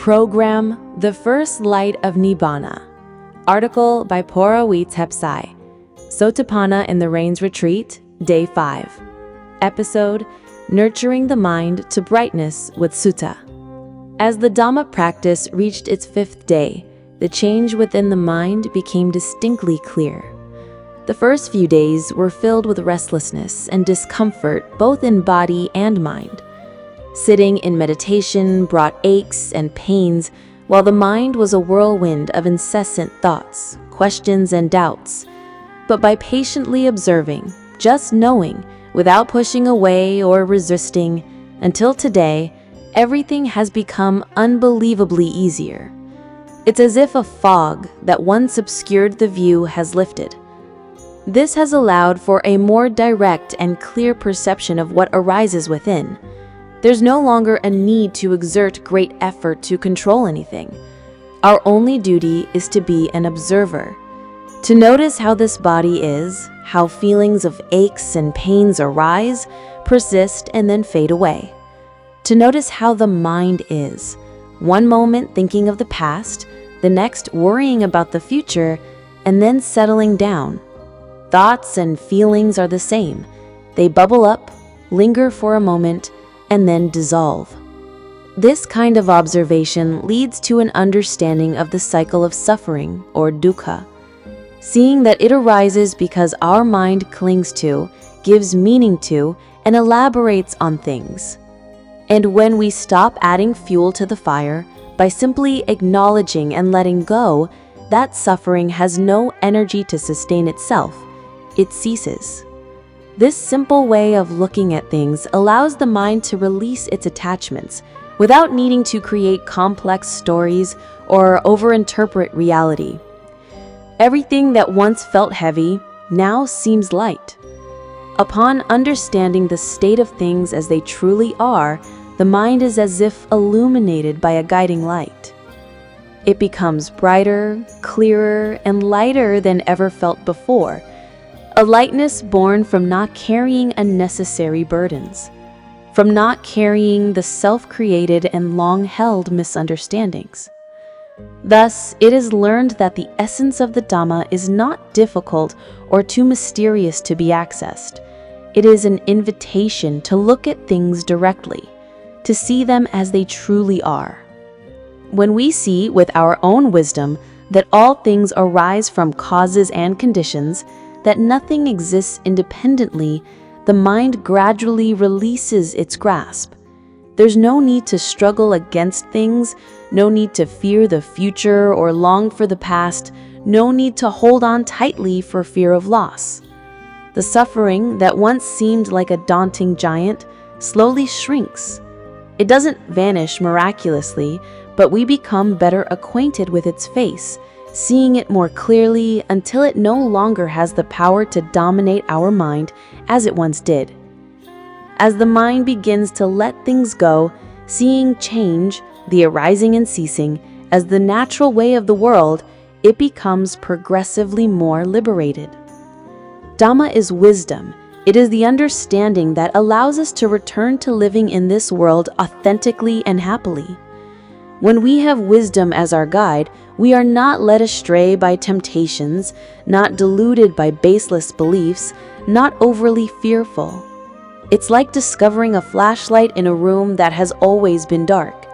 Program The First Light of Nibbana. Article by Porrawee Tapsai. Sotapanna in the Rains Retreat, Day 5. Episode Nurturing the Mind to Brightness with Suta. As the Dhamma practice reached its 5th day, the change within the mind became distinctly clear. The first few days were filled with restlessness and discomfort both in body and mind. Sitting in meditation brought aches and pains, while the mind was a whirlwind of incessant thoughts, questions, and doubts. But by patiently observing, just knowing, without pushing away or resisting, until today, everything has become unbelievably easier. It's as if a fog that once obscured the view has lifted. This has allowed for a more direct and clear perception of what arises within. There's no longer a need to exert great effort to control anything. Our only duty is to be an observer, to notice how this body is, how feelings of aches and pains arise, persist, and then fade away. To notice how the mind is, one moment thinking of the past, the next worrying about the future, and then settling down. Thoughts and feelings are the same. They bubble up, linger for a moment, and then dissolve. This kind of observation leads to an understanding of the cycle of suffering, or dukkha, seeing that it arises because our mind clings to, gives meaning to, and elaborates on things. And when we stop adding fuel to the fire, by simply acknowledging and letting go, that suffering has no energy to sustain itself. It ceases. This simple way of looking at things allows the mind to release its attachments without needing to create complex stories or overinterpret reality. Everything that once felt heavy now seems light. Upon understanding the state of things as they truly are, the mind is as if illuminated by a guiding light. It becomes brighter, clearer, and lighter than ever felt before. A lightness born from not carrying unnecessary burdens, from not carrying the self-created and long-held misunderstandings. Thus, it is learned that the essence of the Dhamma is not difficult or too mysterious to be accessed. It is an invitation to look at things directly, to see them as they truly are. When we see with our own wisdom that all things arise from causes and conditions, that nothing exists independently, the mind gradually releases its grasp. There's no need to struggle against things, no need to fear the future or long for the past, no need to hold on tightly for fear of loss. The suffering that once seemed like a daunting giant slowly shrinks. It doesn't vanish miraculously, but we become better acquainted with its face, seeing it more clearly until it no longer has the power to dominate our mind as it once did. As the mind begins to let things go, seeing change, the arising and ceasing, as the natural way of the world, it becomes progressively more liberated. Dhamma is wisdom. It is the understanding that allows us to return to living in this world authentically and happily. When we have wisdom as our guide, we are not led astray by temptations, not deluded by baseless beliefs, not overly fearful. It's like discovering a flashlight in a room that has always been dark.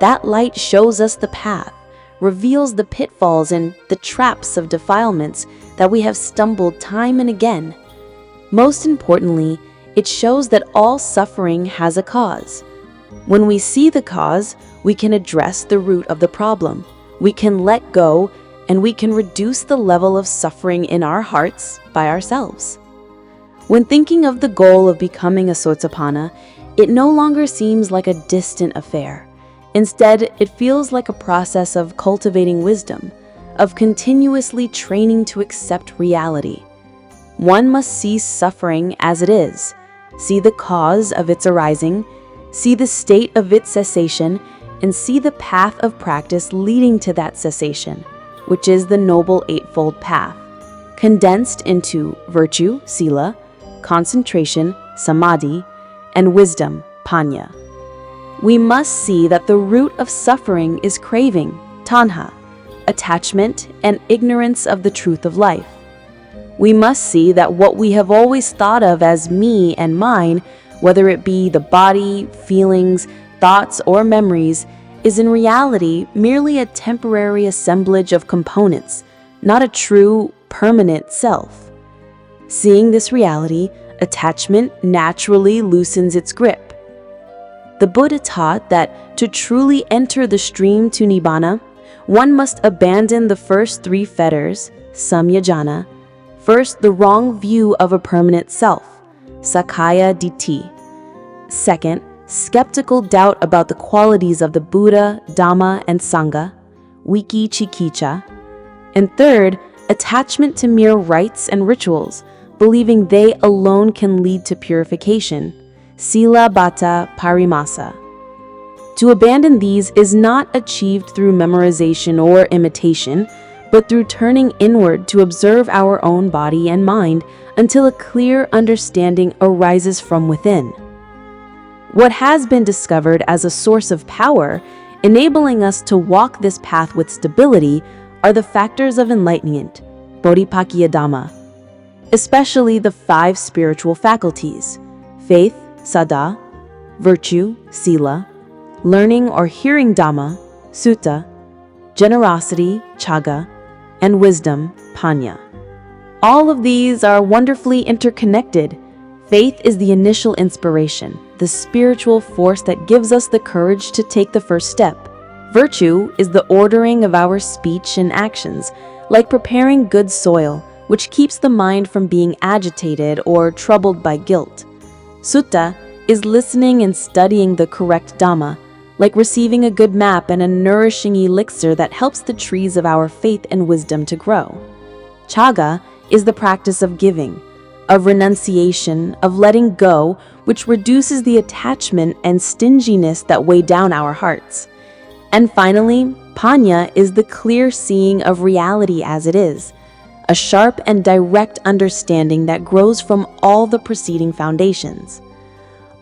That light shows us the path, reveals the pitfalls and the traps of defilements that we have stumbled time and again. Most importantly, it shows that all suffering has a cause. When we see the cause, we can address the root of the problem. We can let go, and we can reduce the level of suffering in our hearts by ourselves. When thinking of the goal of becoming a Sotapanna, it no longer seems like a distant affair. Instead, it feels like a process of cultivating wisdom, of continuously training to accept reality. One must see suffering as it is, see the cause of its arising, see the state of its cessation, and see the path of practice leading to that cessation, which is the Noble Eightfold Path, condensed into virtue, sila, concentration, samadhi, and wisdom, panya. We must see that the root of suffering is craving, tanha, attachment, and ignorance of the truth of life. We must see that what we have always thought of as me and mine, whether it be the body, feelings, thoughts, or memories, is in reality merely a temporary assemblage of components, not a true, permanent self. Seeing this reality, attachment naturally loosens its grip. The Buddha taught that to truly enter the stream to Nibbana, one must abandon the first 3 fetters, samyajana. First, the wrong view of a permanent self, sakkaya ditthi. Second, skeptical doubt about the qualities of the Buddha, Dhamma, and Sangha, wikicikicca. And third, attachment to mere rites and rituals, believing they alone can lead to purification, sila bhatta parimasa. To abandon these is not achieved through memorization or imitation, but through turning inward to observe our own body and mind until a clear understanding arises from within. What has been discovered as a source of power, enabling us to walk this path with stability, are the factors of enlightenment, bodhipakkhya Dhamma, especially the 5 spiritual faculties: faith, saddha; virtue, sila; learning or hearing Dhamma, Suta; generosity, chaga; and wisdom, panya. All of these are wonderfully interconnected. Faith is the initial inspiration, the spiritual force that gives us the courage to take the first step. Virtue is the ordering of our speech and actions, like preparing good soil, which keeps the mind from being agitated or troubled by guilt. Sutta is listening and studying the correct Dhamma, like receiving a good map and a nourishing elixir that helps the trees of our faith and wisdom to grow. Chaga is the practice of giving, of renunciation, of letting go, which reduces the attachment and stinginess that weigh down our hearts. And finally, panya is the clear seeing of reality as it is, a sharp and direct understanding that grows from all the preceding foundations.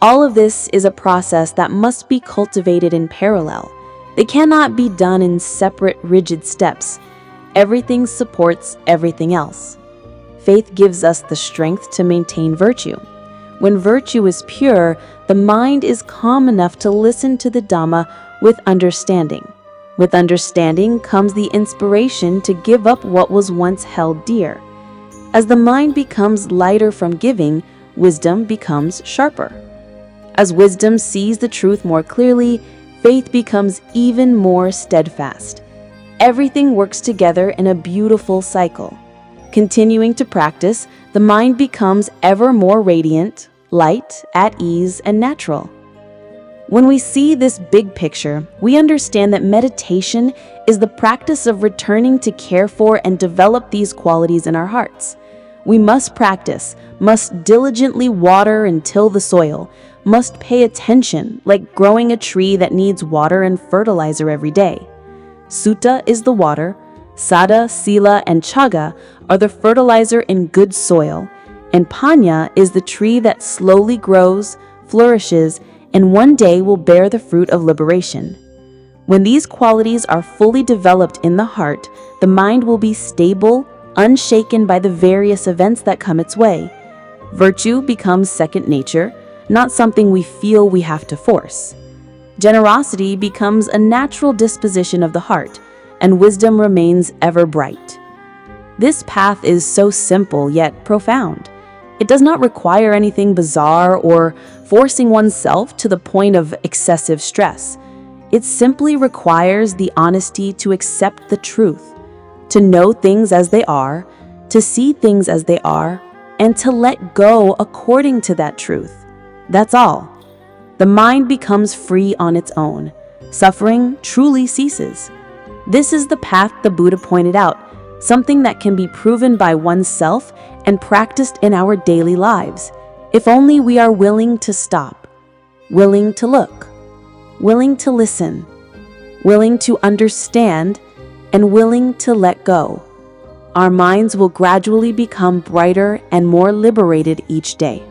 All of this is a process that must be cultivated in parallel. They cannot be done in separate, rigid steps. Everything supports everything else. Faith gives us the strength to maintain virtue. When virtue is pure, the mind is calm enough to listen to the Dhamma with understanding. With understanding comes the inspiration to give up what was once held dear. As the mind becomes lighter from giving, wisdom becomes sharper. As wisdom sees the truth more clearly, faith becomes even more steadfast. Everything works together in a beautiful cycle. Continuing to practice, the mind becomes ever more radiant, light, at ease, and natural. When we see this big picture, we understand that meditation is the practice of returning to care for and develop these qualities in our hearts. We must practice, must diligently water and till the soil, must pay attention, like growing a tree that needs water and fertilizer every day. Suta is the water, saddha, sila, and chaga are the fertilizer in good soil, and panya is the tree that slowly grows, flourishes, and one day will bear the fruit of liberation. When these qualities are fully developed in the heart, the mind will be stable, unshaken by the various events that come its way. Virtue becomes second nature, not something we feel we have to force. Generosity becomes a natural disposition of the heart, and wisdom remains ever bright. This path is so simple yet profound. It does not require anything bizarre or forcing oneself to the point of excessive stress. It simply requires the honesty to accept the truth, to know things as they are, to see things as they are, and to let go according to that truth. That's all. The mind becomes free on its own. Suffering truly ceases. This is the path the Buddha pointed out, something that can be proven by oneself and practiced in our daily lives, if only we are willing to stop, willing to look, willing to listen, willing to understand, and willing to let go. Our minds will gradually become brighter and more liberated each day.